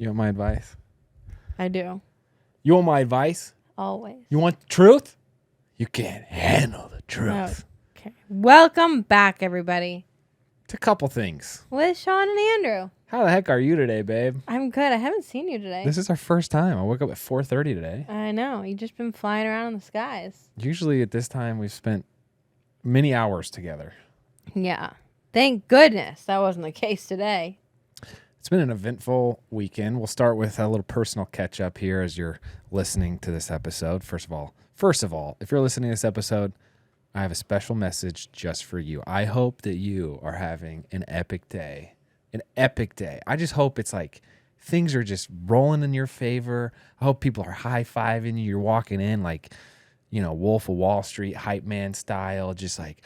You want my advice? I do. You want my advice? Always. You want the truth? You can't handle the truth. No. Okay. Welcome back, everybody. It's a couple things. With Shawn and Andrew. How the heck are you today, babe? I'm good. I haven't seen you today. This is our first time. I woke up at 4:30 today. I know. You've just been flying around in the skies. Usually at this time, we've spent many hours together. Yeah. Thank goodness that wasn't the case today. It's been an eventful weekend. We'll start with a little personal catch up here as you're listening to this episode. First of all, if you're listening to this episode, I have a special message just for you. I hope that you are having an epic day. An epic day. I just hope it's like things are just rolling in your favor. I hope people are high-fiving you. You're walking in like, you know, Wolf of Wall Street, hype man style, just like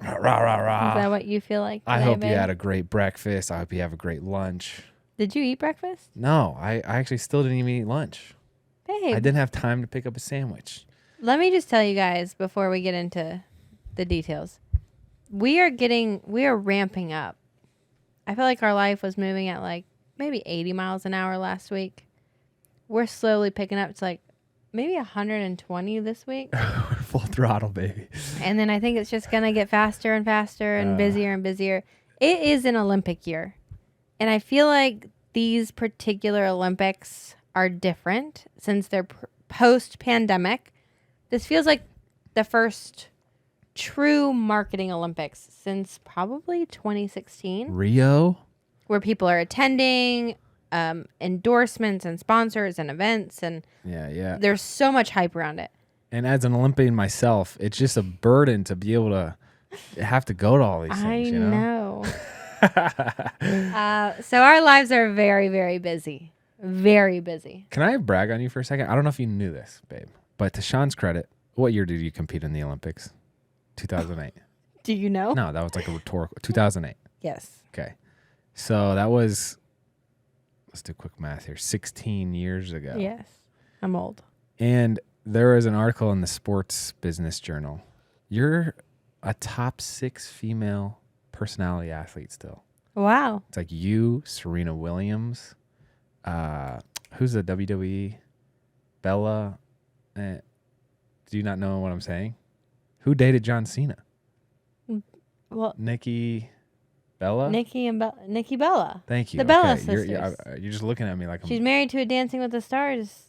rah, rah, rah. Is that what you feel like today, I hope babe? you had a great breakfast. I hope you have a great lunch. Did you eat breakfast? No, I actually still didn't even eat lunch. Babe. I didn't have time to pick up a sandwich. Let me just tell you guys before we get into the details. We are ramping up. I feel like our life was moving at like maybe 80 miles an hour last week. We're slowly picking up to like maybe 120 this week. Full throttle, baby. And then I think it's just going to get faster and faster and busier and busier. It is an Olympic year. And I feel like these particular Olympics are different since they're post-pandemic. This feels like the first true marketing Olympics since probably 2016. Rio? Where people are attending, endorsements and sponsors and events. And Yeah. there's so much hype around it. And as an Olympian myself, it's just a burden to be able to have to go to all these things, you know? So our lives are very, very busy. Very busy. Can I brag on you for a second? I don't know if you knew this, babe. But to Sean's credit, what year did you compete in the Olympics? 2008. Do you know? No, that was like a rhetorical. 2008. Yes. Okay. So that was, let's do quick math here, 16 years ago. Yes. I'm old. And there was an article in the Sports Business Journal. You're a top 6 female personality athlete still. Wow. It's like you, Serena Williams, who's the WWE? Bella. Do you not know what I'm saying? Who dated John Cena? Well, Nikki Bella? Nikki Bella. Thank you. The Bella Okay, sisters. You're just looking at me like She's married to a Dancing with the Stars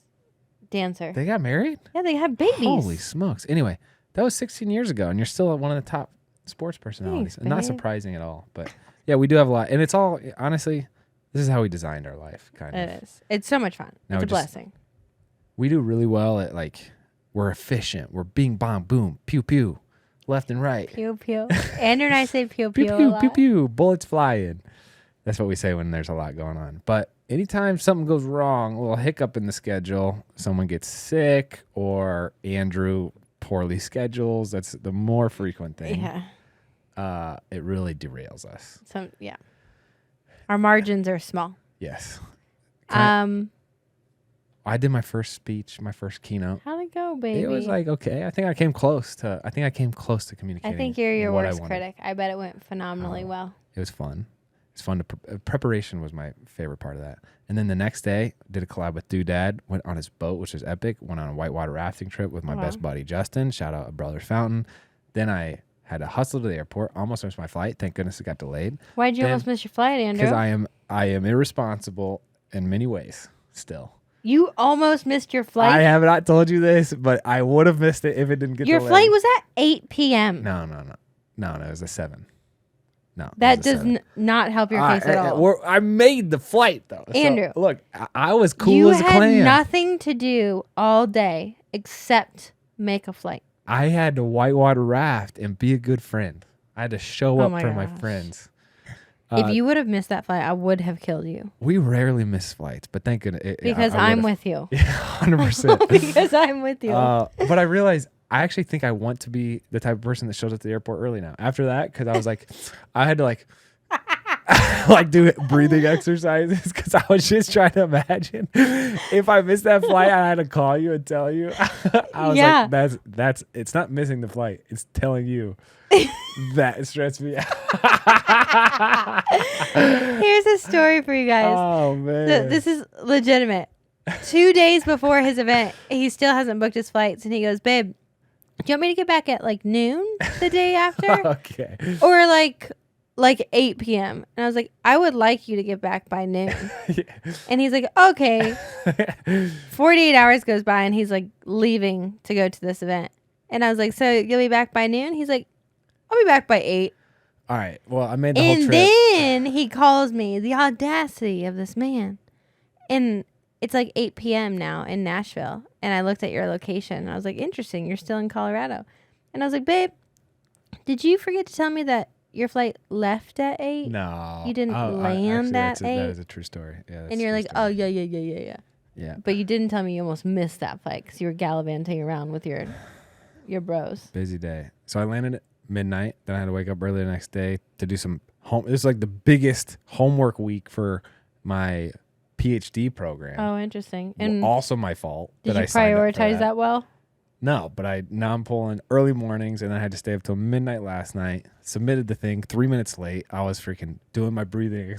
dancer. They got married? Yeah, they have babies. Holy smokes. Anyway, that was 16 years ago, and you're still one of the top sports personalities. Thanks, Not babe. surprising at all. But yeah, we do have a lot. And it's all, honestly, this is how we designed our life, kind of. It is. It's so much fun. Now It's a we just- blessing. We do really well at, like, we're efficient. We're bing, bong, boom, pew, pew, left and right. Pew, pew. Andrew and I say pew, Pew, pew, a pew, lot. pew, pew, bullets flying. That's what we say when there's a lot going on. But anytime something goes wrong, a little hiccup in the schedule, someone gets sick or Andrew poorly schedules, that's the more frequent thing. Yeah. It really derails us. Yeah. Our margins are small. Yes. How'd I did my first speech, my first keynote. it go, baby? It was like, okay, I think I came close to communicating. I think you're your what I worst wanted. critic. I bet it went phenomenally well. It was fun. It's fun to preparation was my favorite part of that. And then the next day, did a collab with Doodad. Went on his boat, which was epic. Went on a whitewater rafting trip with my best buddy Justin. Shout out Brothers Fountain. Then I had to hustle to the airport. Almost missed my flight. Thank goodness it got delayed. Why'd you almost miss your flight, Andrew? Because I am irresponsible in many ways. Still, You almost missed your flight. I have not told you this, but I would have missed it if it didn't get Your delayed. flight was at 8 p.m. No. It was a 7. No, That does not help your case at all. I made the flight though. Andrew. So, look, I was cool You as a had clam. nothing to do all day except make a flight. I had to whitewater raft and be a good friend. I had to show up my for my gosh. friends. If you would have missed that flight, I would have killed you. We rarely miss flights, but thank goodness. Because I'm with you. Yeah, 100%. Because I'm with you. But I realized I actually think I want to be the type of person that shows up at the airport early now. After that, because I was like, I had to like, like do breathing exercises because I was just trying to imagine if I missed that flight, I had to call you and tell you. I was like, that's it's not missing the flight; it's telling you. That stressed me out. Here's a story for you guys. Oh man, This is legitimate. 2 days before his event, he still hasn't booked his flights, and he goes, "Babe, do you want me to get back at like noon the day after, okay, or like 8 p.m.?" And I was like, "I would like you to get back by noon." Yeah. And he's like, "Okay." 48 hours goes by, and he's like leaving to go to this event. And I was like, "So you'll be back by noon?" He's like, "I'll be back by 8." All right. Well, I made the whole And trip. then he calls me. The audacity of this man. And it's like 8 p.m. now in Nashville. And I looked at your location. And I was like, interesting. You're still in Colorado. And I was like, babe, did you forget to tell me that your flight left at 8? No, You didn't land at 8? That is a true story. Yeah, And you're like, oh, yeah. yeah. But you didn't tell me you almost missed that flight because you were gallivanting around with your bros. Busy day. So I landed at midnight. Then I had to wake up early the next day to do some home. It was like the biggest homework week for my PhD program. Oh, interesting. And also my fault. did that you I signed up for prioritize that well? No, but now I'm pulling early mornings, and I had to stay up till midnight last night. Submitted the thing 3 minutes late. I was freaking doing my breathing.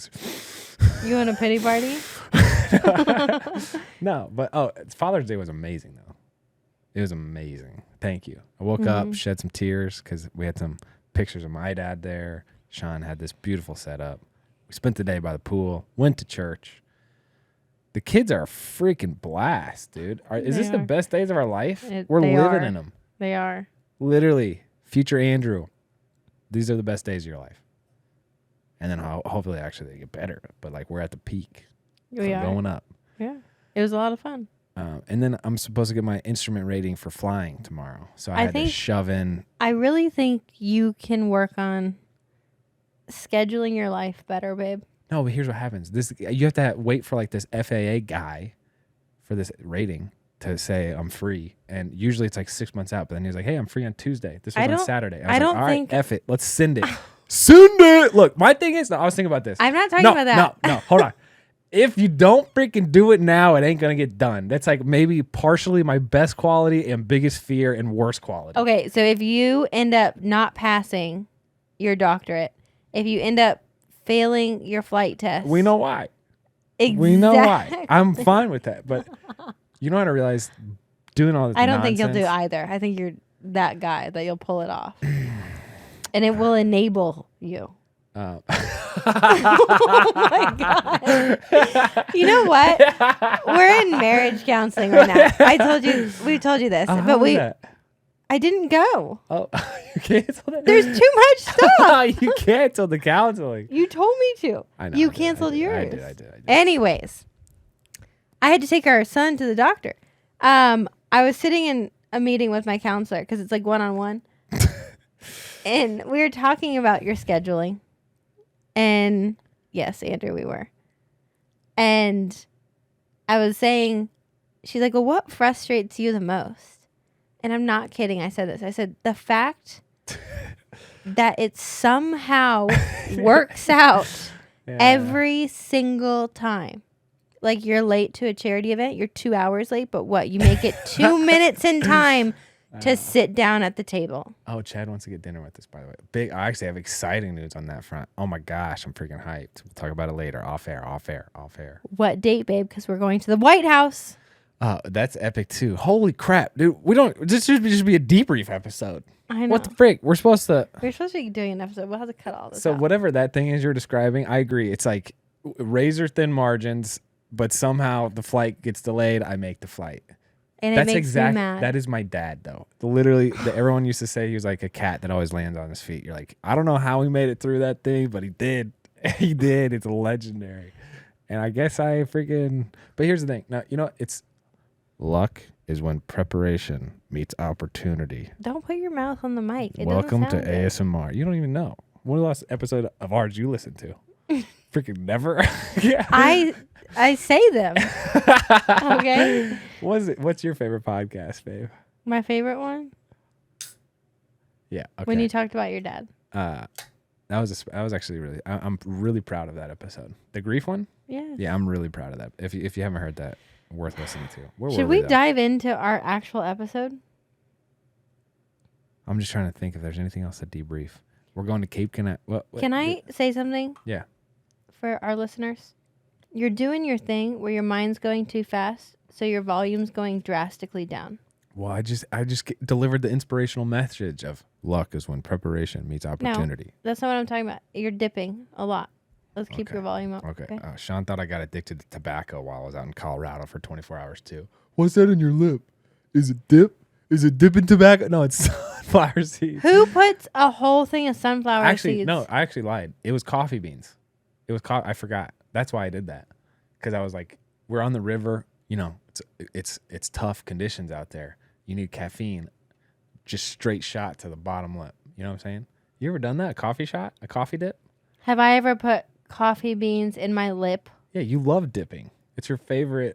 You want a pity party? No, but Father's Day was amazing though. It was amazing. Thank you. I woke up, shed some tears because we had some pictures of my dad there. Shawn had this beautiful setup. We spent the day by the pool. Went to church. The kids are a freaking blast, dude. Is this the best days of our life? We're living in them. They are. Literally, future Andrew. These are the best days of your life. And then hopefully, actually, they get better. But like, we're at the peak. We are going up. Yeah, it was a lot of fun. And then I'm supposed to get my instrument rating for flying tomorrow. So I had to shove in. I really think you can work on scheduling your life better, babe. No, but here's what happens. You have to wait for like this FAA guy for this rating to say I'm free. And usually it's like 6 months out. But then he's like, hey, I'm free on Tuesday. This was on Saturday. I was like, all right, F it. Let's send it. Send it. Look, my thing is, I was thinking about this. I'm not talking about that. No, hold on. If you don't freaking do it now, it ain't going to get done. That's like maybe partially my best quality and biggest fear and worst quality. Okay, so if you end up not passing your doctorate, if you end up failing your flight test. We know why. Exactly. We know why. I'm fine with that. But you know how to realize doing all this I don't nonsense? think you'll do either. I think you're that guy that you'll pull it off. And it will enable you. Oh my God. You know what? We're in marriage counseling right now. We've told you this, but I didn't go. Oh, you canceled it? There's too much stuff. You canceled the counseling. You told me to. I know. You canceled yours. I did. Anyways, I had to take our son to the doctor. I was sitting in a meeting with my counselor because it's like one-on-one. And we were talking about your scheduling. And yes, Andrew, we were. And I was saying, she's like, well, what frustrates you the most? And I'm not kidding. I said this. I said, the fact that it somehow works out every single time. Like you're late to a charity event. You're 2 hours late. But what? You make it 2 minutes in time to sit down at the table. Oh, Chad wants to get dinner with us, by the way. I actually have exciting news on that front. Oh my gosh, I'm freaking hyped. We'll talk about it later. Off air. What date, babe? Because we're going to the White House. That's epic too. Holy crap, dude. This should just be a debrief episode. I know. What the frick? We're supposed to be doing an episode. We'll have to cut all this So out. whatever that thing is you're describing, I agree. It's like razor thin margins, but somehow the flight gets delayed. I make the flight. And it makes me mad. That is my dad, though. Literally, everyone used to say he was like a cat that always lands on his feet. You're like, I don't know how he made it through that thing, but he did. He did. It's legendary. And I guess I freaking... But here's the thing. Now, you know, it's... Luck is when preparation meets opportunity. Don't put your mouth on the mic. Welcome to ASMR. You don't even know. When was the last episode of ours you listened to? Freaking never. Yeah. I say them. Okay. What's your favorite podcast, babe? My favorite one? Yeah. Okay. When you talked about your dad. That was actually really. I'm really proud of that episode. The grief one. Yeah. Yeah, I'm really proud of that. If you haven't heard that, worth listening to. Where Should were we though? dive into our actual episode? I'm just trying to think if there's anything else to debrief. We're going to Cape Canaveral. Can I say something? Yeah. For our listeners, you're doing your thing where your mind's going too fast, so your volume's going drastically down. Well, I just delivered the inspirational message of luck is when preparation meets opportunity. No, that's not what I'm talking about. You're dipping a lot. Let's keep your volume up. Okay. Sean thought I got addicted to tobacco while I was out in Colorado for 24 hours too. What's that in your lip? Is it dip? Is it dipping tobacco? No, it's sunflower seeds. Who puts a whole thing of sunflower seeds? No, I actually lied. It was coffee beans. It was I forgot. That's why I did that. Because I was like, we're on the river. You know, it's tough conditions out there. You need caffeine. Just straight shot to the bottom lip. You know what I'm saying? You ever done that? A coffee shot? A coffee dip? Have I ever put coffee beans in my lip? Yeah, you love dipping. It's your favorite.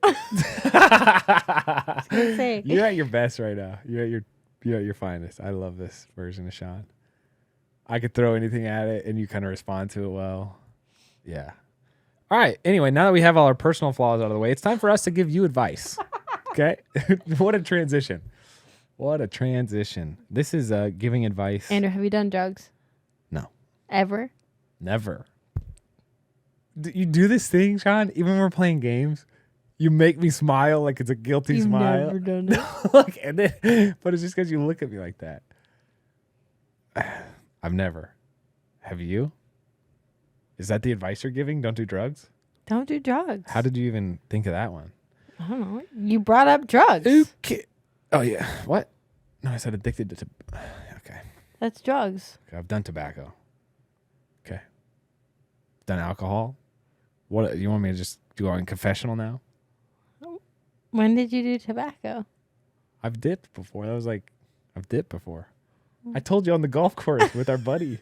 You're at your best right now. You're at your finest. I love this version of Sean. I could throw anything at it and you kind of respond to it well. Yeah. All right. Anyway, now that we have all our personal flaws out of the way, it's time for us to give you advice. Okay? What a transition. What a transition. This is giving advice. Andrew, have you done drugs? No. Ever? Never. You do this thing, Sean, even when we're playing games, you make me smile like it's a guilty smile. You've never done it. Look, and then, but it's just because you look at me like that. I've never. Have you? Is that the advice you're giving? Don't do drugs? Don't do drugs. How did you even think of that one? I don't know. You brought up drugs. Okay. Oh, yeah. What? No, I said addicted to okay. That's drugs. Okay. I've done tobacco. Okay. Done alcohol. What? You want me to just go on confessional now? When did you do tobacco? I've dipped before. I've dipped before. I told you on the golf course with our buddy.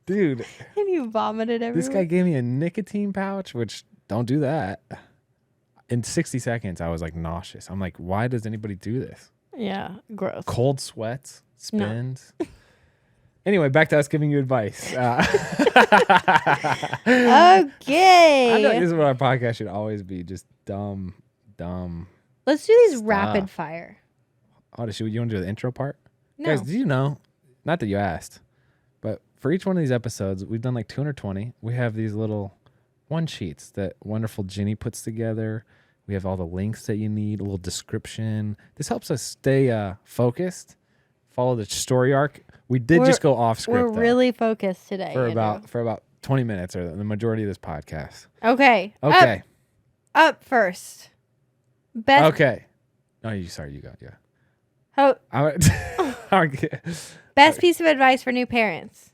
Dude. And you vomited everywhere? This guy gave me a nicotine pouch, which don't do that. In 60 seconds, I was like nauseous. I'm like, why does anybody do this? Yeah, gross. Cold sweats, spins. No. Anyway, back to us giving you advice. Okay. I feel like this is what our podcast should always be. Just dumb. Let's do these stuff. rapid fire. Oh, you want to do the intro part? No. Guys, do you know? Not that you asked, but for each one of these episodes, we've done like 220. We have these little one sheets that wonderful Ginny puts together. We have all the links that you need, a little description. This helps us stay focused, follow the story arc. We did just go off script. We're really focused today. For about 20 minutes or the majority of this podcast. Okay. Up first. Best. Okay. Oh, you go. Yeah. Best piece of advice for new parents.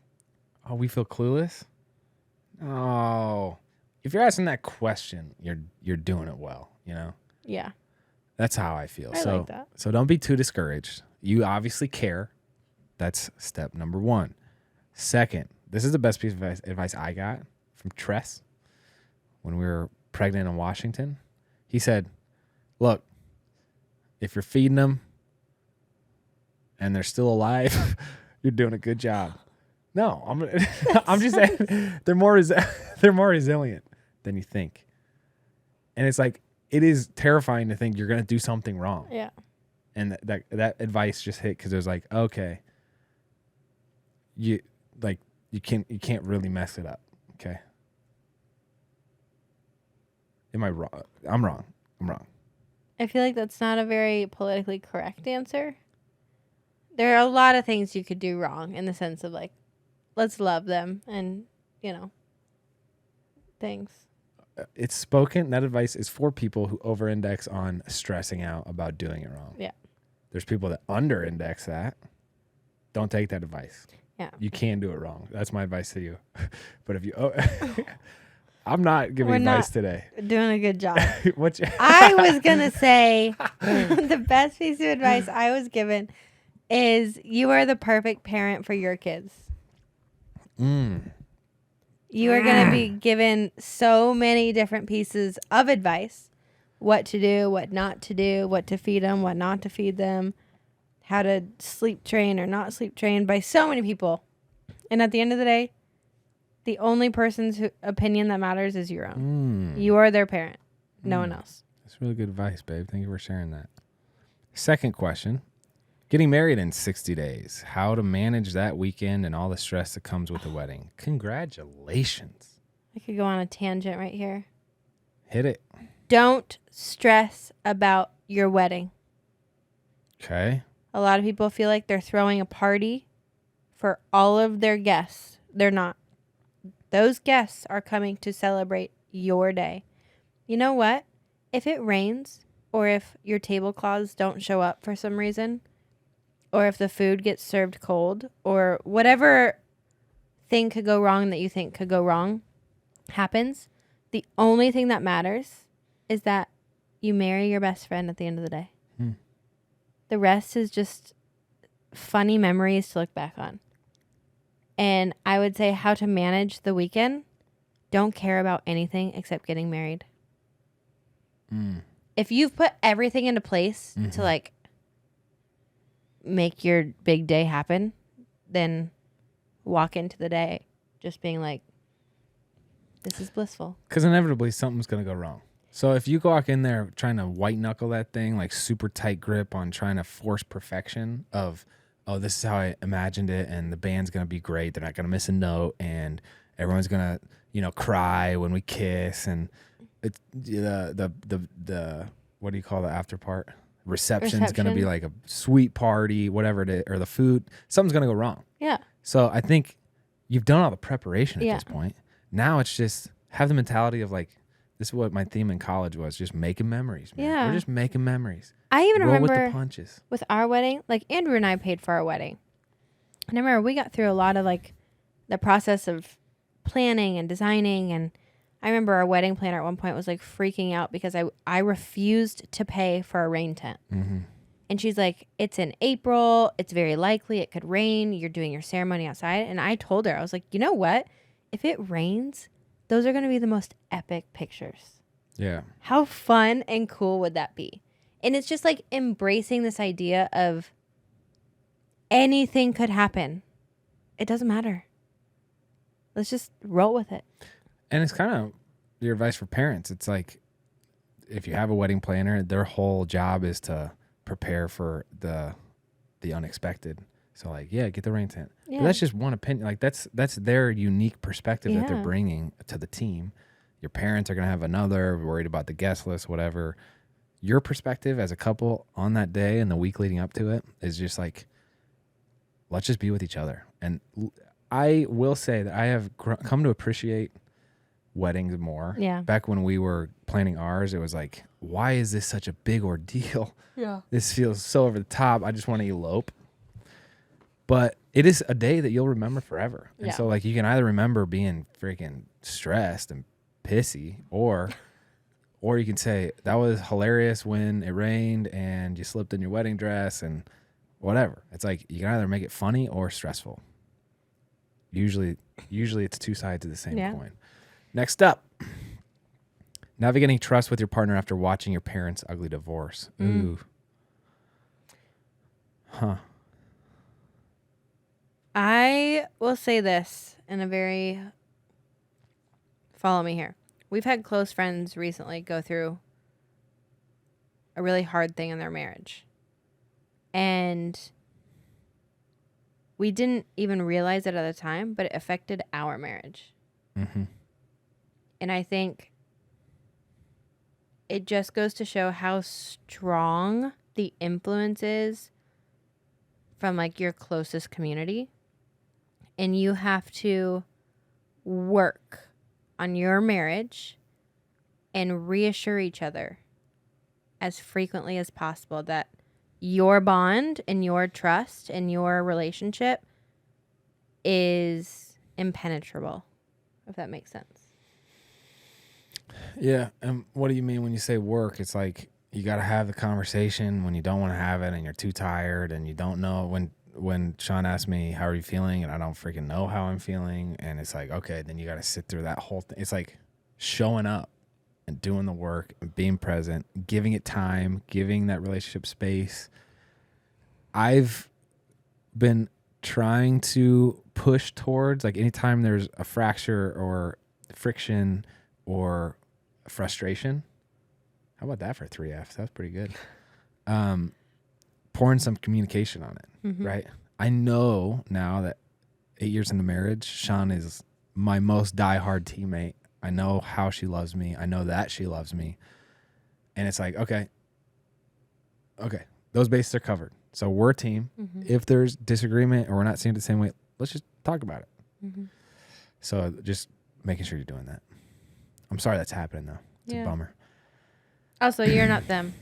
Oh, we feel clueless? Oh. If you're asking that question, you're doing it well, you know? Yeah. That's how I feel. I like that. So don't be too discouraged. You obviously care. That's step number 1. Second, this is the best piece of advice I got from Tress when we were pregnant in Washington. He said, look, if you're feeding them and they're still alive, you're doing a good job. No, I'm just saying they're more resilient than you think. And it's like, it is terrifying to think you're going to do something wrong. Yeah. And that advice just hit because it was like, okay, you can't really mess it up. Okay. Am I wrong? I'm wrong. I feel like that's not a very politically correct answer. There are a lot of things you could do wrong in the sense of like, let's love them and, things. It's spoken. That advice is for people who over-index on stressing out about doing it wrong. Yeah. There's people that under-index that. Don't take that advice. Yeah. You can do it wrong. That's my advice to you. But if you... I'm not giving advice today. Doing a good job. I was going to say the best piece of advice I was given is you are the perfect parent for your kids. You are going to be given so many different pieces of advice. What to do, what not to do, what to feed them, what not to feed them, how to sleep train or not sleep train by so many people. And at the end of the day, The only person's opinion that matters is your own. You are their parent. No one else. That's really good advice, babe. Thank you for sharing that. Second question. Getting married in 60 days. How to manage that weekend and all the stress that comes with the wedding. Congratulations. I could go on a tangent right here. Hit it. Don't stress about your wedding. Okay. A lot of people feel like they're throwing a party for all of their guests. They're not. Those guests are coming to celebrate your day. You know what? If it rains, or if your tablecloths don't show up for some reason, or if the food gets served cold, or whatever thing could go wrong that you think could go wrong happens, the only thing that matters is that you marry your best friend at the end of the day. The rest is just funny memories to look back on. And I would say how to manage the weekend. Don't care about anything except getting married. If you've put everything into place to like make your big day happen, then walk into the day just being like, this is blissful. Because inevitably something's going to go wrong. So if you walk in there trying to white knuckle that thing, like super tight grip on trying to force perfection of, oh, this is how I imagined it, and the band's going to be great. They're not going to miss a note, and everyone's going to, cry when we kiss, and it's the what do you call the after part? Reception's going to be like a sweet party, whatever it is, or the food. Something's going to go wrong. Yeah. So I think you've done all the preparation at this point. Now it's just have the mentality of like, this is what my theme in college was, just making memories, man. Yeah. We're just making memories. I even Roll remember with the punches. with our wedding, like Andrew and I paid for our wedding. And I remember we got through a lot of like the process of planning and designing. And I remember our wedding planner at one point was like freaking out because I refused to pay for a rain tent. And she's like, it's in April. It's very likely it could rain. You're doing your ceremony outside. And I told her, I was like, you know what? If it rains, those are going to be the most epic pictures. Yeah. How fun and cool would that be? And it's just like embracing this idea of anything could happen. It doesn't matter. Let's just roll with it. And it's kind of your advice for parents. It's like, if you have a wedding planner, their whole job is to prepare for the unexpected. So like, yeah, get the rain tent. Yeah. But that's just one opinion. Like that's their unique perspective that they're Yeah. bringing to the team. Your parents are going to have another, worried about the guest list, whatever. Your perspective as a couple on that day and the week leading up to it is just like, let's just be with each other. And I will say that I have come to appreciate weddings more. Yeah. Back when we were planning ours, it was like, why is this such a big ordeal? Yeah. This feels so over the top. I just want to elope. But it is a day that you'll remember forever. And so like you can either remember being freaking stressed and pissy, or you can say that was hilarious when it rained and you slipped in your wedding dress and whatever. It's like you can either make it funny or stressful. Usually it's two sides of the same coin. Next up, navigating trust with your partner after watching your parents' ugly divorce. Ooh. Huh. I will say this in a very, follow me here. We've had close friends recently go through a really hard thing in their marriage. And we didn't even realize it at the time, but it affected our marriage. Mm-hmm. And I think it just goes to show how strong the influence is from like your closest community. And you have to work on your marriage and reassure each other as frequently as possible that your bond and your trust and your relationship is impenetrable, if that makes sense. Yeah. And what do you mean when you say work? It's like you got to have the conversation when you don't want to have it and you're too tired and you don't know. When Shawn asked me, how are you feeling? And I don't freaking know how I'm feeling. And it's like, okay, then you got to sit through that whole thing. It's like showing up and doing the work and being present, giving it time, giving that relationship space. I've been trying to push towards, like anytime there's a fracture or friction or frustration. How about that for 3Fs? That's pretty good. Pouring some communication on it, right? I know now that 8 years into marriage, Shawn is my most diehard teammate. I know how she loves me. I know that she loves me. And it's like, okay, those bases are covered. So we're a team. If there's disagreement or we're not seeing it the same way, let's just talk about it. So just making sure you're doing that. I'm sorry that's happening, though. It's a bummer. Also, you're not them.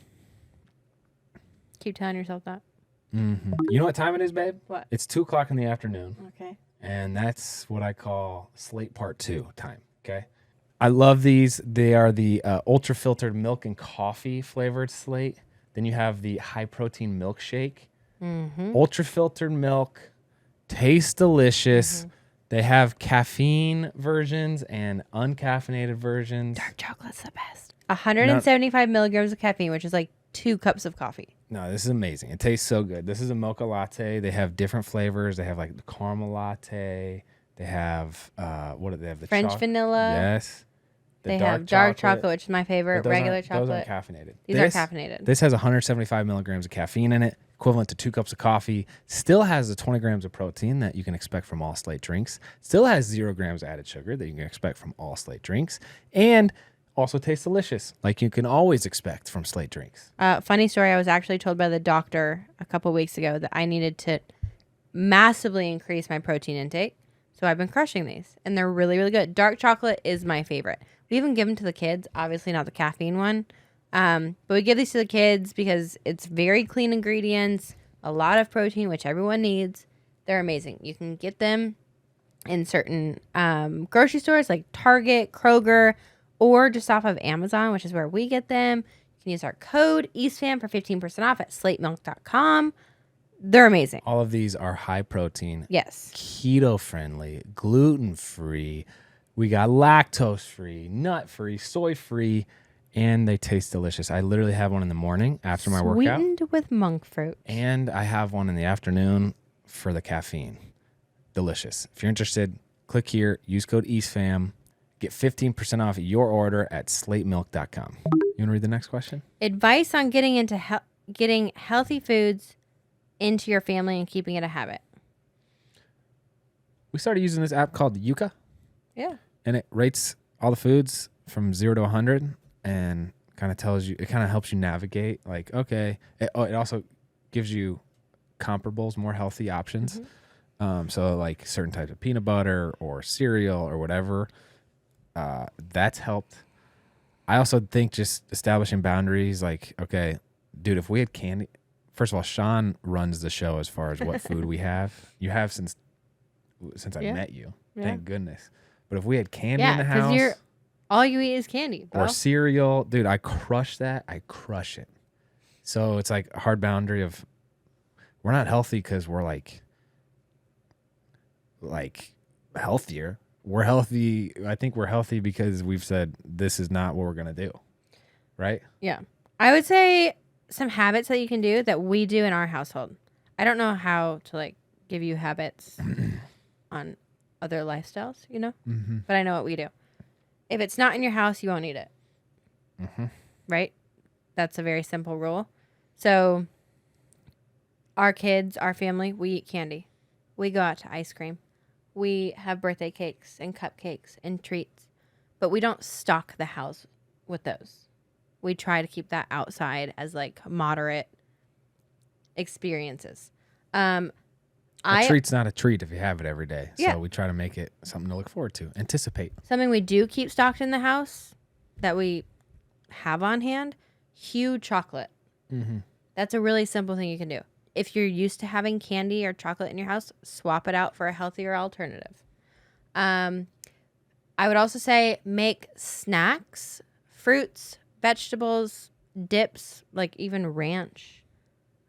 Keep telling yourself that. You know what time it is, babe? What? It's 2:00 in the afternoon. Okay. And that's what I call Slate Part 2 time, okay? I love these. They are the ultra-filtered milk and coffee flavored Slate. Then you have the high-protein milkshake. Ultra-filtered milk. Tastes delicious. They have caffeine versions and uncaffeinated versions. Dark chocolate's the best. 175 milligrams of caffeine, which is like 2 cups of coffee. No, this is amazing. It tastes so good. This is a mocha latte. They have different flavors. They have like the caramel latte. They have what do they have? The French vanilla. Yes. They have dark chocolate, which is my favorite. Regular chocolate. Those aren't caffeinated. These are caffeinated. This has 175 milligrams of caffeine in it, equivalent to 2 cups of coffee. Still has the 20 grams of protein that you can expect from all Slate drinks. Still has 0 grams of added sugar that you can expect from all Slate drinks. And also tastes delicious, like you can always expect from Slate drinks. Funny story, I was actually told by the doctor a couple weeks ago that I needed to massively increase my protein intake. So I've been crushing these, and they're really, really good. Dark chocolate is my favorite. We even give them to the kids, obviously not the caffeine one. But we give these to the kids because it's very clean ingredients, a lot of protein, which everyone needs. They're amazing. You can get them in certain grocery stores like Target, Kroger, or just off of Amazon, which is where we get them. You can use our code EastFam for 15% off at slatemilk.com. They're amazing. All of these are high protein. Yes. Keto friendly, gluten free. We got lactose free, nut free, soy free, and they taste delicious. I literally have one in the morning after my workout. Sweetened with monk fruit. And I have one in the afternoon for the caffeine. Delicious. If you're interested, click here, use code EastFam. Get 15% off your order at slatemilk.com. You want to read the next question? Advice on getting into getting healthy foods into your family and keeping it a habit. We started using this app called Yuka. Yeah. And it rates all the foods from 0 to 100 and kind of tells you, it kind of helps you navigate. Like, okay. It also gives you comparables, more healthy options. So like certain types of peanut butter or cereal or whatever. That's helped. I also think just establishing boundaries, like, okay, dude, if we had candy, first of all, Shawn runs the show as far as what food we have. You have since I met you. Thank goodness. But if we had candy in the house, because all you eat is candy, bro. Or cereal, dude, I crush that. I crush it. So it's like a hard boundary of we're not healthy because we're like healthier. We're healthy. I think we're healthy because we've said this is not what we're going to do. Right? Yeah. I would say some habits that you can do that we do in our household. I don't know how to like give you habits on other lifestyles, you know? But I know what we do. If it's not in your house, you won't eat it. Right? That's a very simple rule. So our kids, our family, we eat candy. We go out to ice cream. We have birthday cakes and cupcakes and treats, but we don't stock the house with those. We try to keep that outside as like moderate experiences. A treat's not a treat if you have it every day. Yeah. So we try to make it something to look forward to. Anticipate. Something we do keep stocked in the house that we have on hand, huge chocolate. That's a really simple thing you can do. If you're used to having candy or chocolate in your house, swap it out for a healthier alternative. I would also say make snacks, fruits, vegetables, dips, like even ranch,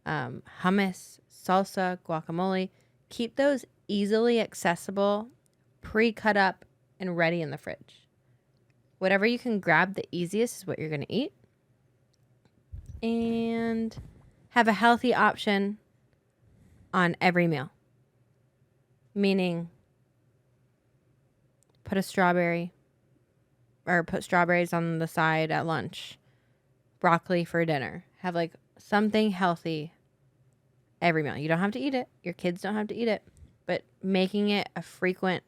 hummus, salsa, guacamole. Keep those easily accessible, pre-cut up, and ready in the fridge. Whatever you can grab the easiest is what you're going to eat. And have a healthy option on every meal. Meaning put a strawberry or put strawberries on the side at lunch, broccoli for dinner. Have like something healthy every meal. You don't have to eat it. Your kids don't have to eat it, but making it a frequent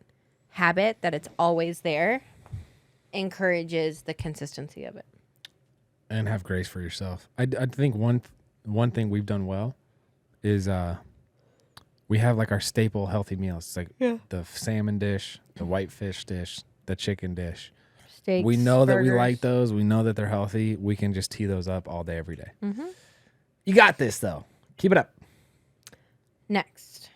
habit that it's always there encourages the consistency of it. And have grace for yourself. I think one thing we've done well is we have like our staple healthy meals. It's like the salmon dish, the white fish dish, the chicken dish. Steaks, we know that we burgers. like those. We know that they're healthy. We can just tee those up all day, every day. Mm-hmm. You got this, though. Keep it up. Next.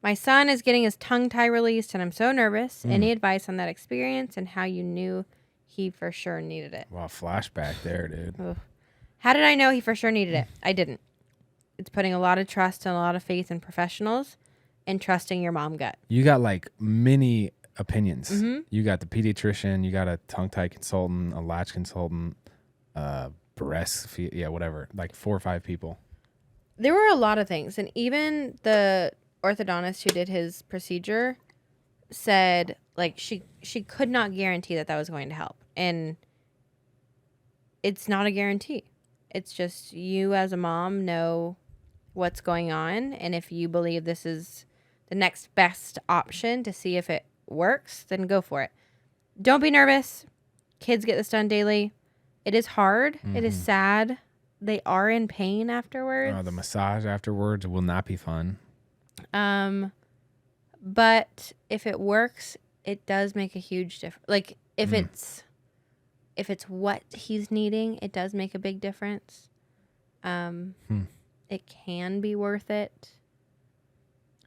My son is getting his tongue tie released, and I'm so nervous. Any advice on that experience and how you knew he for sure needed it? Wow, flashback there, dude. Ugh. How did I know he for sure needed it? I didn't. It's putting a lot of trust and a lot of faith in professionals and trusting your mom gut. You got like many opinions. Mm-hmm. You got the pediatrician, you got a tongue tie consultant, a latch consultant, whatever. Like 4 or 5 people. There were a lot of things. And even the orthodontist who did his procedure said like she could not guarantee that was going to help. And it's not a guarantee. It's just you as a mom know what's going on. And if you believe this is the next best option to see if it works, then go for it. Don't be nervous. Kids get this done daily. It is hard. Mm-hmm. It is sad. They are in pain afterwards. The massage afterwards will not be fun. But if it works, it does make a huge difference. Like if it's what he's needing, it does make a big difference. It can be worth it.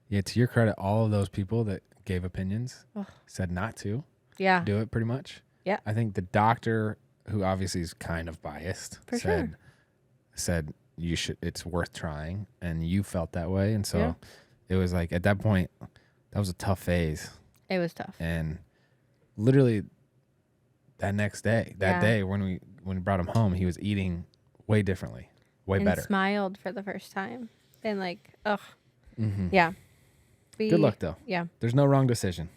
Yeah, to your credit, all of those people that gave opinions said not to do it pretty much. Yeah. I think the doctor, who obviously is kind of biased, said you should. It's worth trying, and you felt that way, and so it was like at that point, that was a tough phase. It was tough, and literally that next day, day when we brought him home, he was eating way differently, way better. Smiled for the first time, and like, Mm-hmm. Yeah. Good luck though. Yeah. There's no wrong decision.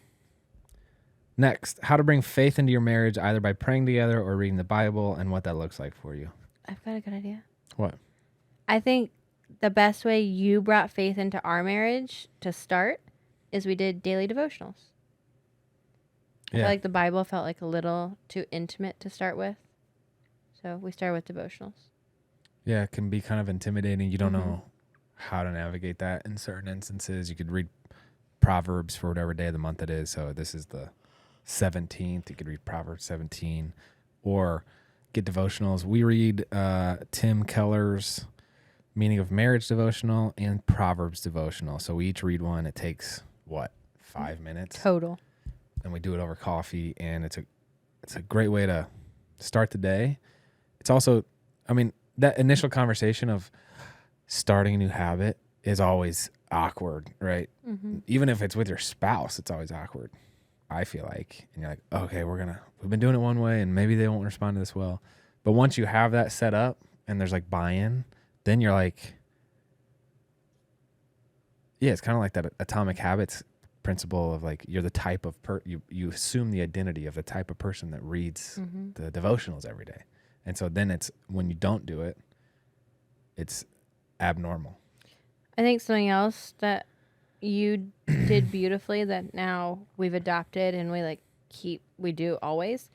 Next, how to bring faith into your marriage, either by praying together or reading the Bible, and what that looks like for you. I've got a good idea. What? I think the best way you brought faith into our marriage to start is we did daily devotionals. I feel like the Bible felt like a little too intimate to start with. So we started with devotionals. Yeah, it can be kind of intimidating. You don't know how to navigate that in certain instances. You could read Proverbs for whatever day of the month it is. So this is the 17th. You could read Proverbs 17 or get devotionals. We read Tim Keller's Meaning of Marriage devotional and Proverbs devotional. So we each read one. It takes 5 minutes total, and we do it over coffee. And it's a great way to start the day. It's also, I mean, that initial conversation of starting a new habit is always awkward, right? Mm-hmm. Even if it's with your spouse, it's always awkward, I feel like. And you're like, okay, we've been doing it one way and maybe they won't respond to this well. But once you have that set up and there's like buy-in, then you're like, it's kind of like that Atomic Habits principle of like, you're the type of you assume the identity of the type of person that reads the devotionals every day. And so then it's, when you don't do it, it's abnormal. I think something else that you did beautifully that now we've adopted and we do always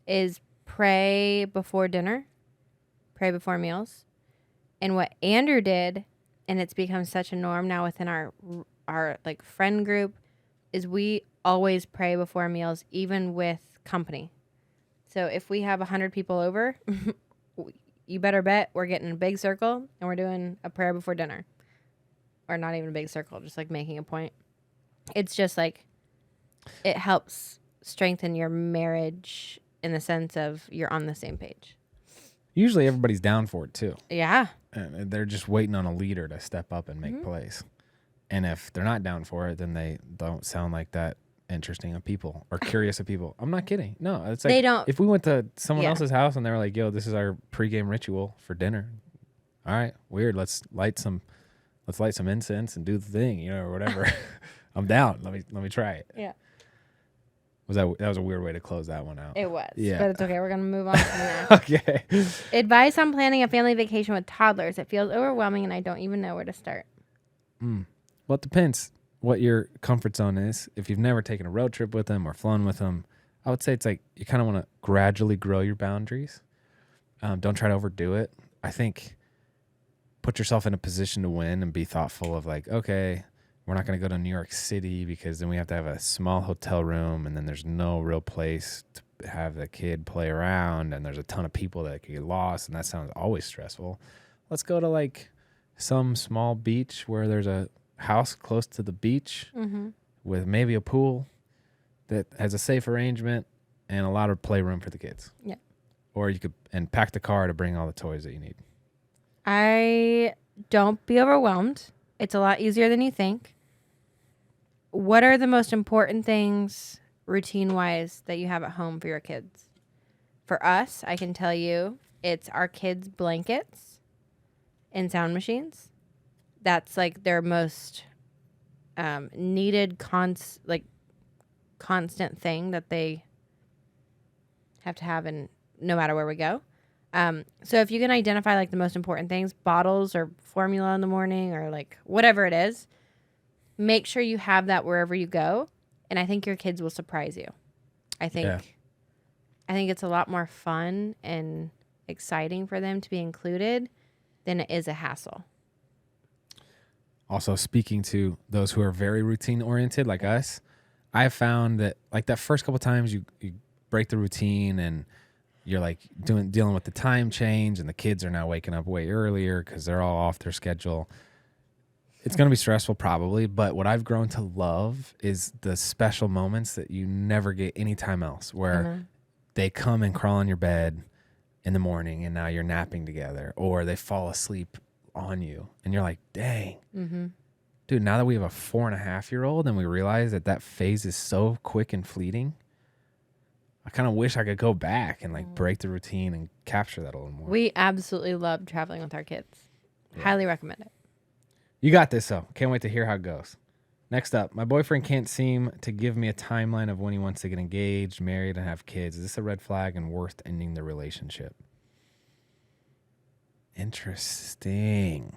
is pray before dinner, pray before meals. And what Andrew did, and it's become such a norm now within our like friend group, is we always pray before meals, even with company. So if we have 100 people over, you better bet we're getting a big circle and we're doing a prayer before dinner. Or not even a big circle, just like making a point. It's just like, it helps strengthen your marriage in the sense of you're on the same page. Usually everybody's down for it too. Yeah. And they're just waiting on a leader to step up and make plays. And if they're not down for it, then they don't sound like that interesting of people or curious of people. I'm not kidding. No, it's like, they don't. If we went to someone else's house and they were like, yo, this is our pregame ritual for dinner. All right, weird. Let's light some incense and do the thing, or whatever. I'm down. Let me try it. Yeah. that was a weird way to close that one out. It was. Yeah. But it's okay. We're going to move on to the next. Okay. Advice on planning a family vacation with toddlers. It feels overwhelming and I don't even know where to start. Well, it depends what your comfort zone is. If you've never taken a road trip with them or flown with them, I would say it's like you kind of want to gradually grow your boundaries. Don't try to overdo it. I think put yourself in a position to win and be thoughtful of like, okay, we're not going to go to New York City because then we have to have a small hotel room and then there's no real place to have the kid play around and there's a ton of people that could get lost and that sounds always stressful. Let's go to like some small beach where there's a house close to the beach with maybe a pool that has a safe arrangement and a lot of playroom for the kids. Yeah. Or you could and pack the car to bring all the toys that you need. Don't be overwhelmed. It's a lot easier than you think. What are the most important things routine-wise that you have at home for your kids? For us, I can tell you it's our kids' blankets and sound machines. That's like their most needed constant thing that they have to have in no matter where we go. So if you can identify like the most important things, bottles or formula in the morning or like whatever it is, make sure you have that wherever you go. And I think your kids will surprise you. I think it's a lot more fun and exciting for them to be included than it is a hassle. Also, speaking to those who are very routine oriented like us, I have found that like that first couple times you break the routine and you're like dealing with the time change and the kids are now waking up way earlier because they're all off their schedule. It's going to be stressful probably, but what I've grown to love is the special moments that you never get anytime else where they come and crawl on your bed in the morning and now you're napping together or they fall asleep on you and you're like, dang, dude, now that we have a 4.5-year-old and we realize that phase is so quick and fleeting, I kind of wish I could go back and like break the routine and capture that a little more. We absolutely love traveling with our kids. Yeah. Highly recommend it. You got this, though. Can't wait to hear how it goes. Next up, my boyfriend can't seem to give me a timeline of when he wants to get engaged, married, and have kids. Is this a red flag and worth ending the relationship? Interesting.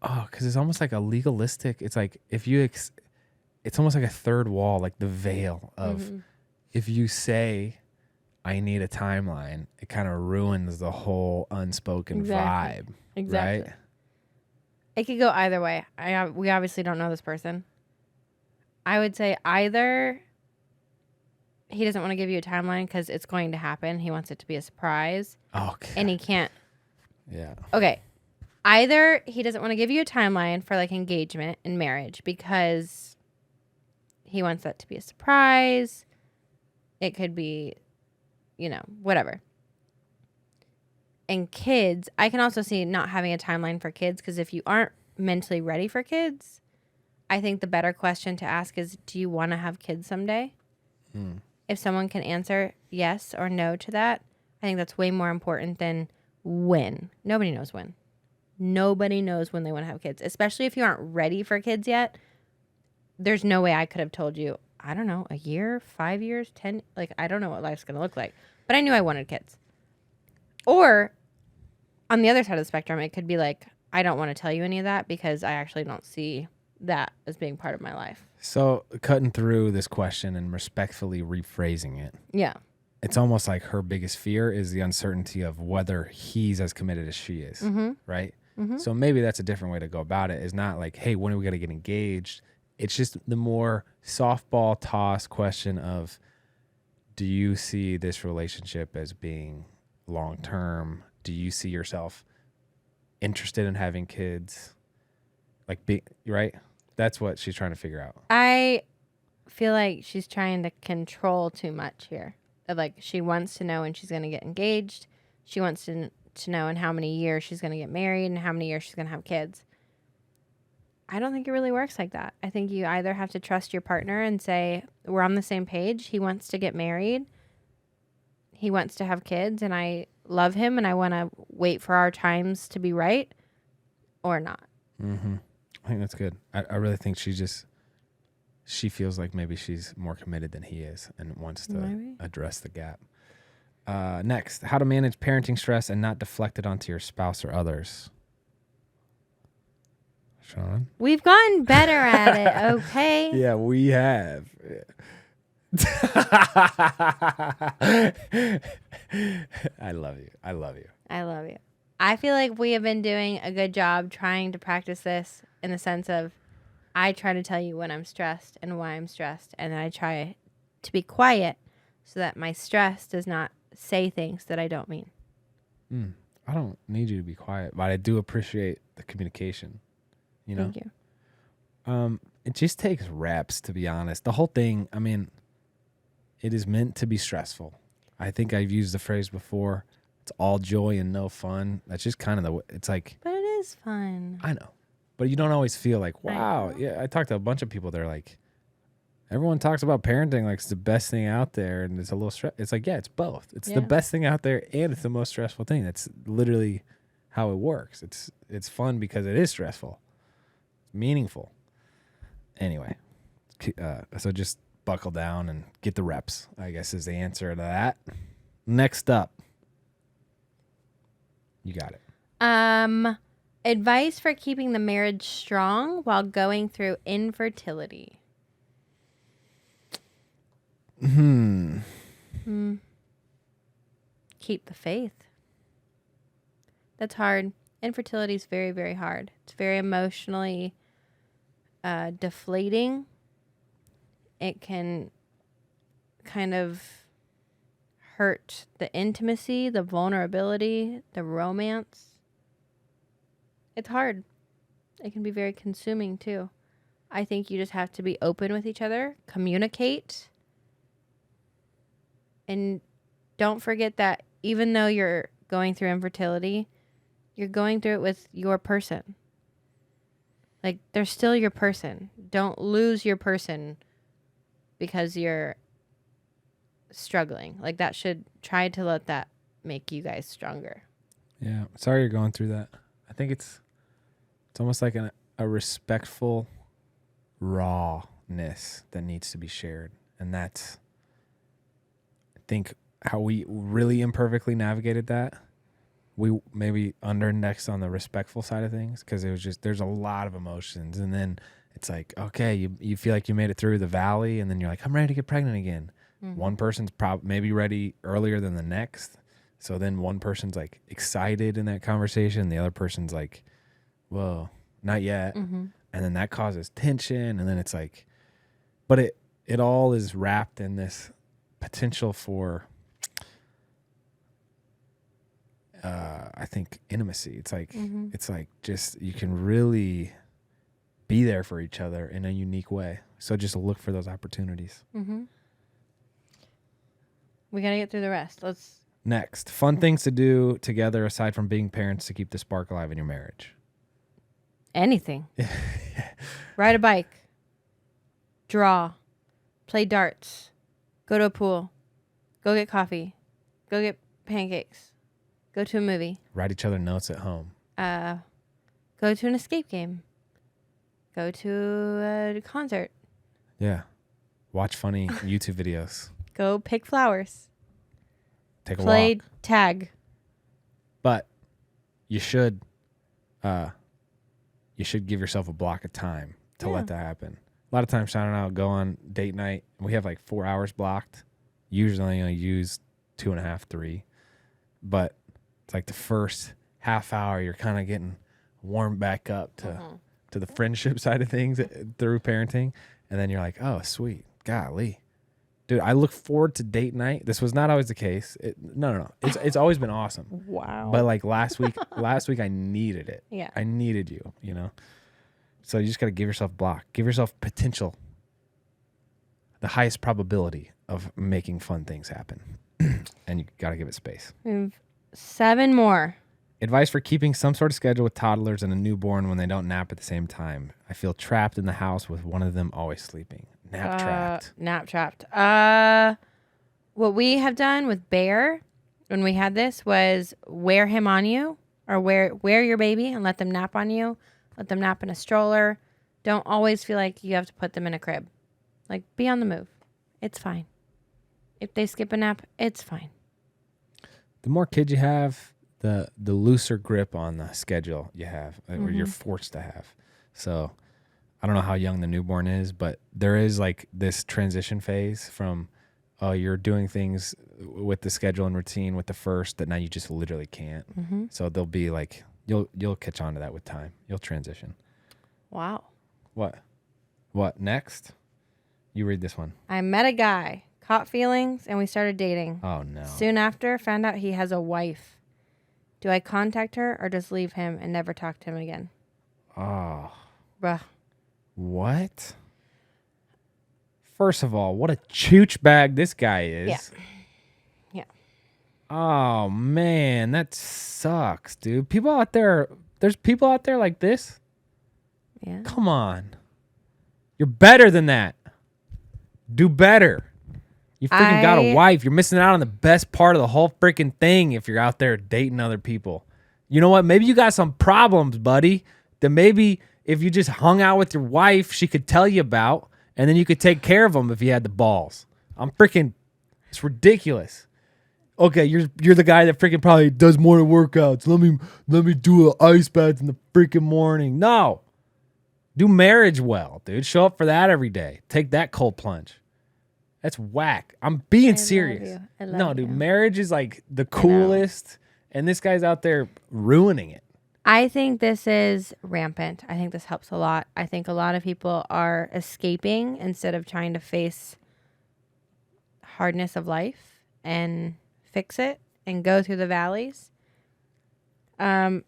Oh, because it's almost like a legalistic. It's like if you, it's almost like a third wall, like the veil of if you say, I need a timeline, it kind of ruins the whole unspoken vibe. Exactly. Right? It could go either way. We obviously don't know this person. I would say either he doesn't want to give you a timeline because it's going to happen. He wants it to be a surprise. Okay. And he can't. Yeah. Okay. Either he doesn't want to give you a timeline for like engagement and marriage because he wants that to be a surprise. It could be, whatever. And kids, I can also see not having a timeline for kids because if you aren't mentally ready for kids, I think the better question to ask is, do you want to have kids someday? If someone can answer yes or no to that, I think that's way more important than when. Nobody knows when. Nobody knows when they want to have kids, especially if you aren't ready for kids yet. There's no way I could have told you, I don't know, a year, 5 years, 10, like, I don't know what life's going to look like. But I knew I wanted kids. Or on the other side of the spectrum, it could be like, I don't want to tell you any of that because I actually don't see that as being part of my life. So cutting through this question and respectfully rephrasing it. Yeah. It's almost like her biggest fear is the uncertainty of whether he's as committed as she is. Right? So maybe that's a different way to go about it. It's not like, hey, when are we going to get engaged? It's just the more softball toss question of, do you see this relationship as being long-term? Do you see yourself interested in having kids? Right? That's what she's trying to figure out. I feel like she's trying to control too much here. Like, she wants to know when she's going to get engaged. She wants to know in how many years she's going to get married and how many years she's going to have kids. I don't think it really works like that. I think you either have to trust your partner and say, we're on the same page. He wants to get married. He wants to have kids, and I love him, and I want to wait for our times to be right, or not. think that's good. I really think she feels like maybe she's more committed than he is and wants to address the gap. Next, how to manage parenting stress and not deflect it onto your spouse or others. Shawn? We've gotten better at it, okay? Yeah, we have. I love you. I love you. I feel like we have been doing a good job trying to practice this in the sense of I try to tell you when I'm stressed and why I'm stressed, and then I try to be quiet so that my stress does not say things that I don't mean. I don't need you to be quiet, but I do appreciate the communication. You know? Thank you. It just takes reps, to be honest. The whole thing, I mean, it is meant to be stressful. I think I've used the phrase before. It's all joy and no fun. That's just kind of it's like. But it is fun. I know. But you don't always feel like, wow. Yeah, I talked to a bunch of people. They're like, everyone talks about parenting like it's the best thing out there. And it's a little stress. It's like, yeah, it's both. It's the best thing out there and it's the most stressful thing. That's literally how it works. It's fun because it is stressful. It's meaningful. Anyway, so just buckle down and get the reps, I guess, is the answer to that. Next up. You got it. Advice for keeping the marriage strong while going through infertility. Keep the faith. That's hard. Infertility is very, very hard. It's very emotionally deflating. It can kind of hurt the intimacy, the vulnerability, the romance. It's hard. It can be very consuming too. I think you just have to be open with each other, communicate, and don't forget that even though you're going through infertility, you're going through it with your person. Like, they're still your person. Don't lose your person because you're struggling. Like, that should try to let that make you guys stronger. Yeah. Sorry you're going through that. I think it's almost like a respectful rawness that needs to be shared. And that's, I think, how we really imperfectly navigated that. We maybe under-indexed on the respectful side of things because it was just, there's a lot of emotions. And then it's like, okay, you feel like you made it through the valley and then you're like, I'm ready to get pregnant again. Mm-hmm. One person's maybe ready earlier than the next. So then one person's like excited in that conversation. The other person's like, whoa, not yet. Mm-hmm. And then that causes tension. And then it's like, but it all is wrapped in this potential for, I think, intimacy. It's like, it's like just, you can really be there for each other in a unique way. So just look for those opportunities. Mm-hmm. We got to get through the rest. Next, fun things to do together aside from being parents to keep the spark alive in your marriage. Anything. Ride a bike. Draw. Play darts. Go to a pool. Go get coffee. Go get pancakes. Go to a movie. Write each other notes at home. Go to an escape game. Go to a concert. Yeah. Watch funny YouTube videos. Go pick flowers. Take a walk. Play tag. But you should give yourself a block of time to let that happen. A lot of times Shawn and I will go on date night. We have like 4 hours blocked. Usually I use 2.5, 3. But it's like the first half hour you're kind of getting warmed back up to the friendship side of things through parenting. And then you're like, oh, sweet. Golly. Dude, I look forward to date night. This was not always the case. No. It's always been awesome. Wow. But like last week I needed it. Yeah. I needed you, you know? So you just got to give yourself a block. Give yourself potential. The highest probability of making fun things happen. And you got to give it space. We have 7 more. Advice for keeping some sort of schedule with toddlers and a newborn when they don't nap at the same time. I feel trapped in the house with one of them always sleeping. Nap trapped. What we have done with Bear when we had this was wear him on you or wear your baby and let them nap on you Let them nap in a stroller. Don't always feel like you have to put them in a crib. Like, be on the move. It's fine. If they skip a nap, it's fine. The more kids you have, the looser grip on the schedule you have, or you're forced to have. So I don't know how young the newborn is, but there is like this transition phase from, you're doing things with the schedule and routine with the first that now you just literally can't. So they'll be like, you'll catch on to that with time. You'll transition. Wow. What next? You read this one. I met a guy, caught feelings, and we started dating. Oh no. Soon after, found out he has a wife. Do I contact her or just leave him and never talk to him again? Oh. Bruh. What? First of all, what a chooch bag this guy is. Yeah. Oh man, that sucks, dude. There's people out there like this? Yeah. Come on. You're better than that. Do better. You freaking got a wife. You're missing out on the best part of the whole freaking thing if you're out there dating other people. You know what? Maybe you got some problems, buddy, that maybe if you just hung out with your wife, she could tell you about, and then you could take care of them if you had the balls. It's ridiculous. Okay, you're the guy that freaking probably does morning workouts. Let me do an ice bath in the freaking morning. No. Do marriage well, dude. Show up for that every day. Take that cold plunge. That's whack. I'm being serious. No, dude, marriage is like the coolest, and this guy's out there ruining it. I think this is rampant. I think this helps a lot. I think a lot of people are escaping instead of trying to face hardness of life and fix it and go through the valleys. In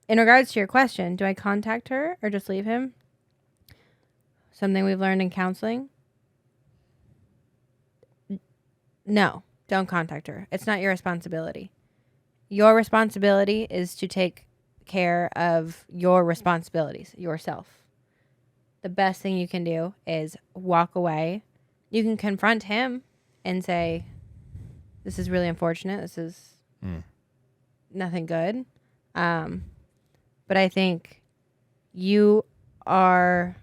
regards to your question, do I contact her or just leave him? Something we've learned in counseling. No, don't contact her. It's not your responsibility. Your responsibility is to take care of your responsibilities yourself. The best thing you can do is walk away. You can confront him and say, this is really unfortunate. This is nothing good. But I think you are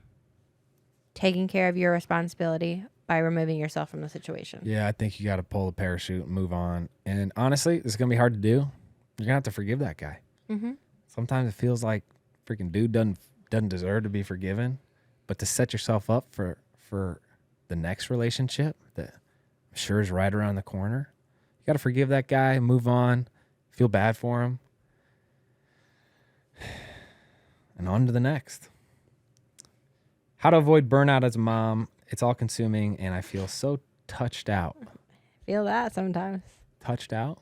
taking care of your responsibility by removing yourself from the situation. Yeah, I think you got to pull the parachute and move on. And honestly, this is going to be hard to do. You're going to have to forgive that guy. Sometimes it feels like freaking dude doesn't deserve to be forgiven. But to set yourself up for the next relationship that I'm sure is right around the corner, you got to forgive that guy, move on, feel bad for him, and on to the next. How to avoid burnout as a mom. It's all consuming, and I feel so touched out. Feel that sometimes. Touched out?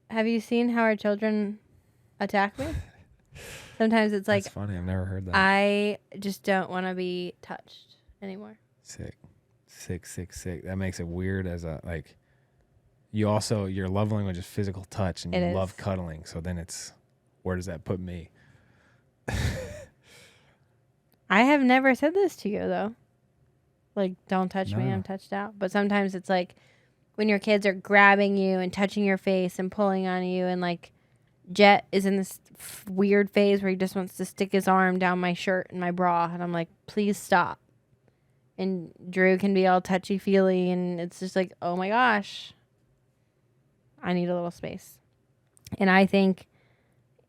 Have you seen how our children attack me? Sometimes it's like, that's funny. I've never heard that. I just don't want to be touched anymore. Sick. That makes it weird as a, like, your love language is physical touch, and you love cuddling. So then where does that put me? I have never said this to you, though. Like, don't touch me, I'm touched out. But sometimes it's like when your kids are grabbing you and touching your face and pulling on you, and like Jet is in this weird phase where he just wants to stick his arm down my shirt and my bra, and I'm like, please stop. And Drew can be all touchy-feely, and it's just like, oh my gosh, I need a little space. And I think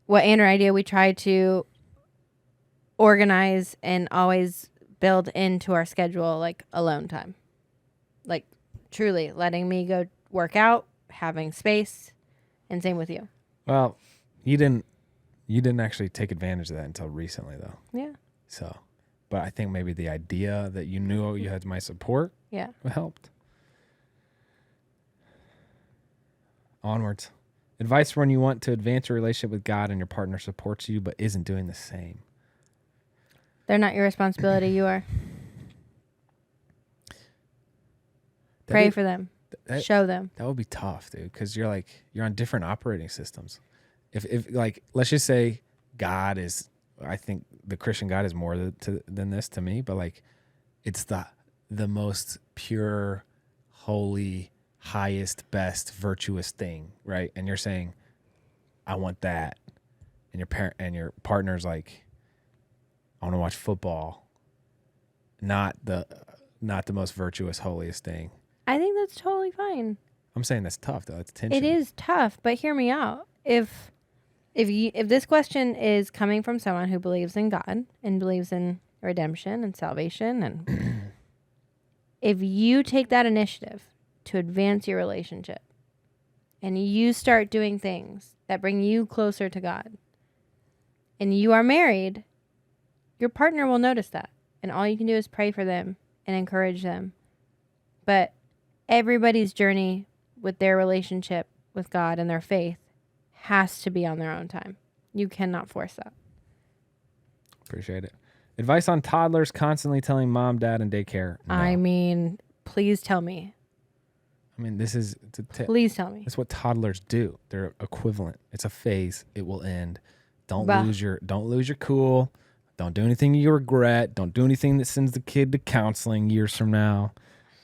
what Andrew and I do, we try to organize and always build into our schedule like alone time. Like truly letting me go work out, having space, and same with you. Well, you didn't actually take advantage of that until recently, though. Yeah. So, but I think maybe the idea that you knew you had my support helped. Onwards. Advice for when you want to advance your relationship with God and your partner supports you but isn't doing the same. They're not your responsibility. You are. Pray for them. Show them. That would be tough, dude, because you're on different operating systems. If like, let's just say God is, I think the Christian God is more than this to me, but like, it's the most pure, holy, highest, best, virtuous thing, right? And you're saying, I want that, and your partner's like, I want to watch football. Not the most virtuous, holiest thing. I think that's totally fine. I'm saying that's tough though. It's tension. It is tough, but hear me out. If this question is coming from someone who believes in God and believes in redemption and salvation, and if you take that initiative to advance your relationship and you start doing things that bring you closer to God and you are married, your partner will notice that. And all you can do is pray for them and encourage them. But everybody's journey with their relationship with God and their faith has to be on their own time. You cannot force that. Appreciate it. Advice on toddlers constantly telling mom, dad, and daycare. No. I mean, please tell me. I mean, this is... Please tell me. That's what toddlers do. They're equivalent. It's a phase. It will end. Don't lose your cool. Don't do anything you regret. Don't do anything that sends the kid to counseling years from now.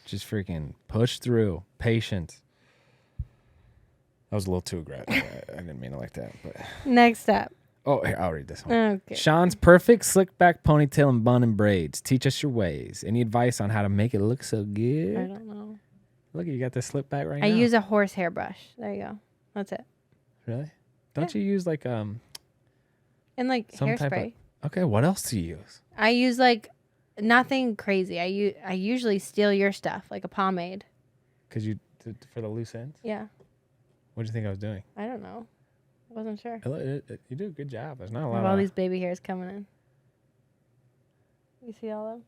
Just freaking push through. Patience. That was a little too aggressive. I didn't mean it like that. But next up. Oh, here, I'll read this one. Okay. Shawn's perfect slick back ponytail and bun and braids. Teach us your ways. Any advice on how to make it look so good? I don't know. Look, you got this slip back right now. I use a horsehair brush. There you go. That's it. Really? Don't you use like And like some type hairspray. Okay, what else do you use? I use like nothing crazy. I usually steal your stuff, like a pomade. Because you for the loose ends? Yeah. What do you think I was doing? I don't know. I wasn't sure. You do a good job. There's not a I lot have of all these baby hairs coming in. You see all of them?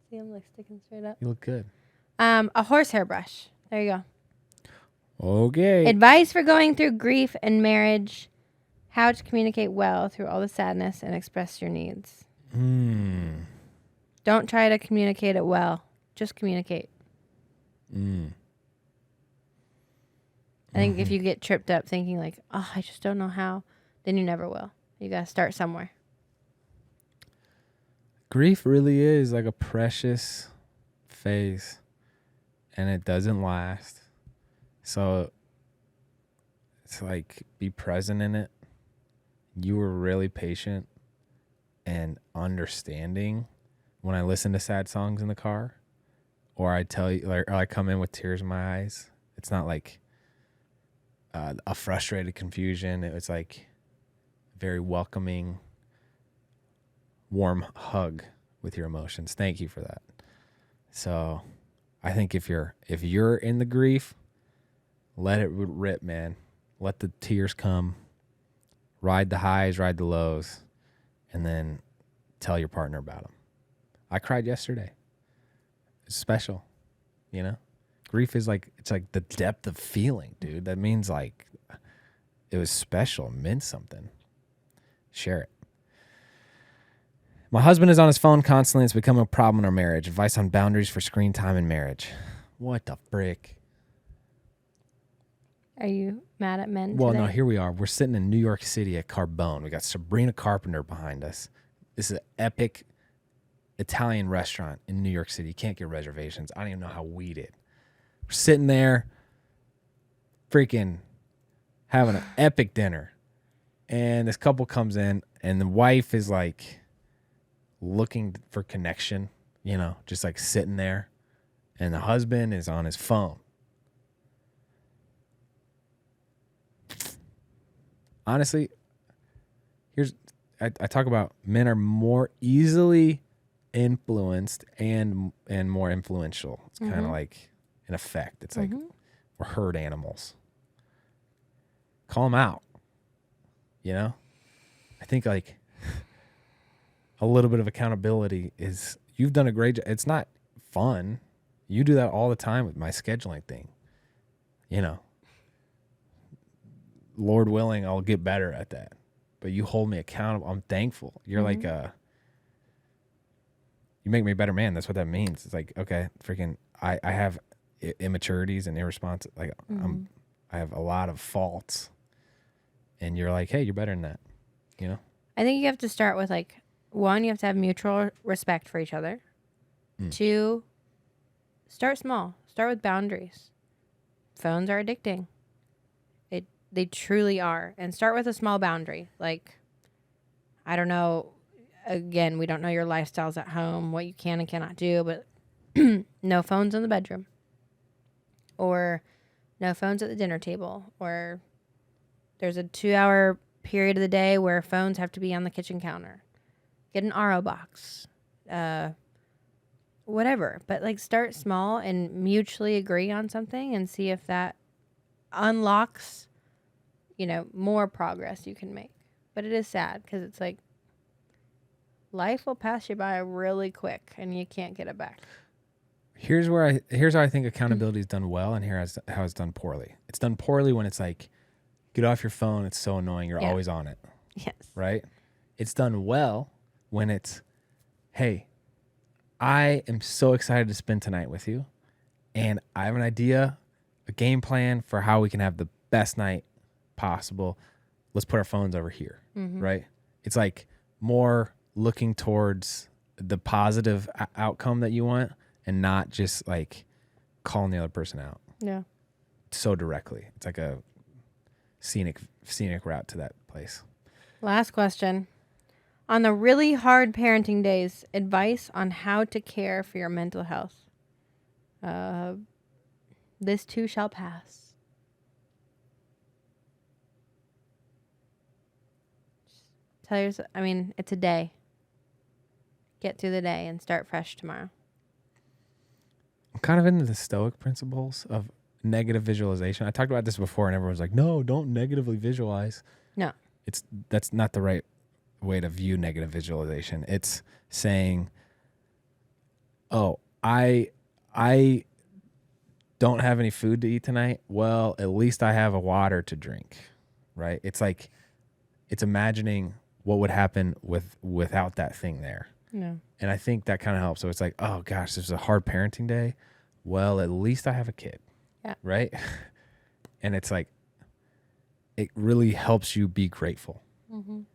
See them like sticking straight up? You look good. A horsehair brush. There you go. Okay. Advice for going through grief and marriage. How to communicate well through all the sadness and express your needs. Don't try to communicate it well. Just communicate. I think if you get tripped up thinking like, oh, I just don't know how, then you never will. You got to start somewhere. Grief really is like a precious phase, and it doesn't last. So it's like, be present in it. You were really patient and understanding when I listen to sad songs in the car, or I tell you, like, or I come in with tears in my eyes. It's not like a frustrated confusion. It was like very welcoming, warm hug with your emotions. Thank you for that. So I think if you're in the grief, let it rip, man. Let the tears come. Ride the highs, ride the lows, and then tell your partner about them. I cried yesterday. It's special, you know? Grief is like, it's like the depth of feeling, dude. That means like it was special, it meant something. Share it. My husband is on his phone constantly. It's become a problem in our marriage. Advice on boundaries for screen time in marriage. What the frick? Are you mad at men Well, today? no, here we are. We're sitting in New York City at Carbone. We got Sabrina Carpenter behind us. This is an epic Italian restaurant in New York City. You can't get reservations. I don't even know how we did. We're sitting there freaking having an epic dinner. And this couple comes in, and the wife is like looking for connection, you know, just like sitting there. And the husband is on his phone. Honestly, I talk about men are more easily influenced and more influential. It's kind of like an effect. It's like we're herd animals. Call them out. You know? I think like a little bit of accountability is, you've done a great job. It's not fun. You do that all the time with my scheduling thing. You know? Lord willing, I'll get better at that. But you hold me accountable. I'm thankful. You're like you make me a better man. That's what that means. It's like, okay, freaking, I have immaturities and irresponsible. Like I have a lot of faults, and you're like, hey, you're better than that. You know. I think you have to start with like, one, you have to have mutual respect for each other. 2, start small. Start with boundaries. Phones are addicting. They truly are. And start with a small boundary. Like, I don't know, again, we don't know your lifestyles at home, what you can and cannot do, but no phones in the bedroom, or no phones at the dinner table, or there's a 2-hour period of the day where phones have to be on the kitchen counter. Get an RO box, whatever. But like start small and mutually agree on something and see if that unlocks, more progress you can make. But it is sad because it's like life will pass you by really quick and you can't get it back. Here's how I think accountability is done well, and here's how it's done poorly. It's done poorly when it's like, get off your phone. It's so annoying. You're always on it. Yes. Right? It's done well when it's, hey, I am so excited to spend tonight with you, and I have an idea, a game plan for how we can have the best night possible. Let's put our phones over here, right? It's like more looking towards the positive outcome that you want and not just like calling the other person out. Yeah. So directly. It's like a scenic route to that place. Last question. On the really hard parenting days, advice on how to care for your mental health. This too shall pass. Tell yourself, it's a day. Get through the day and start fresh tomorrow. I'm kind of into the Stoic principles of negative visualization. I talked about this before and everyone's like, no, don't negatively visualize. No. That's not the right way to view negative visualization. It's saying, oh, I don't have any food to eat tonight. Well, at least I have a water to drink, right? It's like, it's imagining what would happen without that thing there. No. And I think that kind of helps. So it's like, oh gosh, this is a hard parenting day. Well, at least I have a kid. Yeah. Right? And it's like, it really helps you be grateful. Mm-hmm. And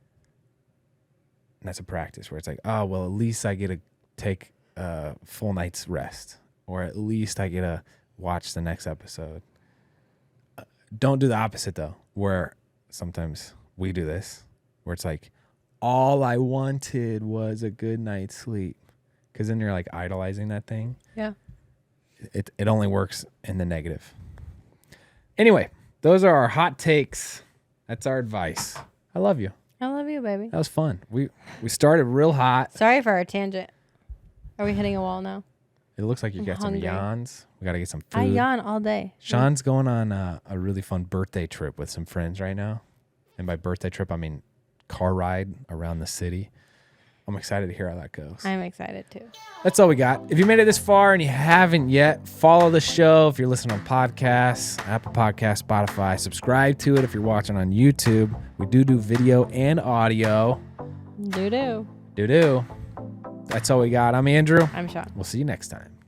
that's a practice where it's like, oh, well, at least I get to take a full night's rest, or at least I get to watch the next episode. Don't do the opposite though, where sometimes we do this, where it's like, all I wanted was a good night's sleep. Because then you're like idolizing that thing. Yeah. It only works in the negative. Anyway, those are our hot takes. That's our advice. I love you. I love you, baby. That was fun. We started real hot. Sorry for our tangent. Are we hitting a wall now? It looks like you got hungry. some yawns. We got to get some food. I yawn all day. Shawn's going on a really fun birthday trip with some friends right now. And by birthday trip, I mean car ride around the city. I'm excited to hear how that goes. I'm excited too. That's all we got. If you made it this far and you haven't yet, follow the show if you're listening on podcasts, Apple Podcasts, Spotify. Subscribe to it if you're watching on YouTube. We do video and audio. Do. That's all we got. I'm Andrew. I'm Shawn. We'll see you next time.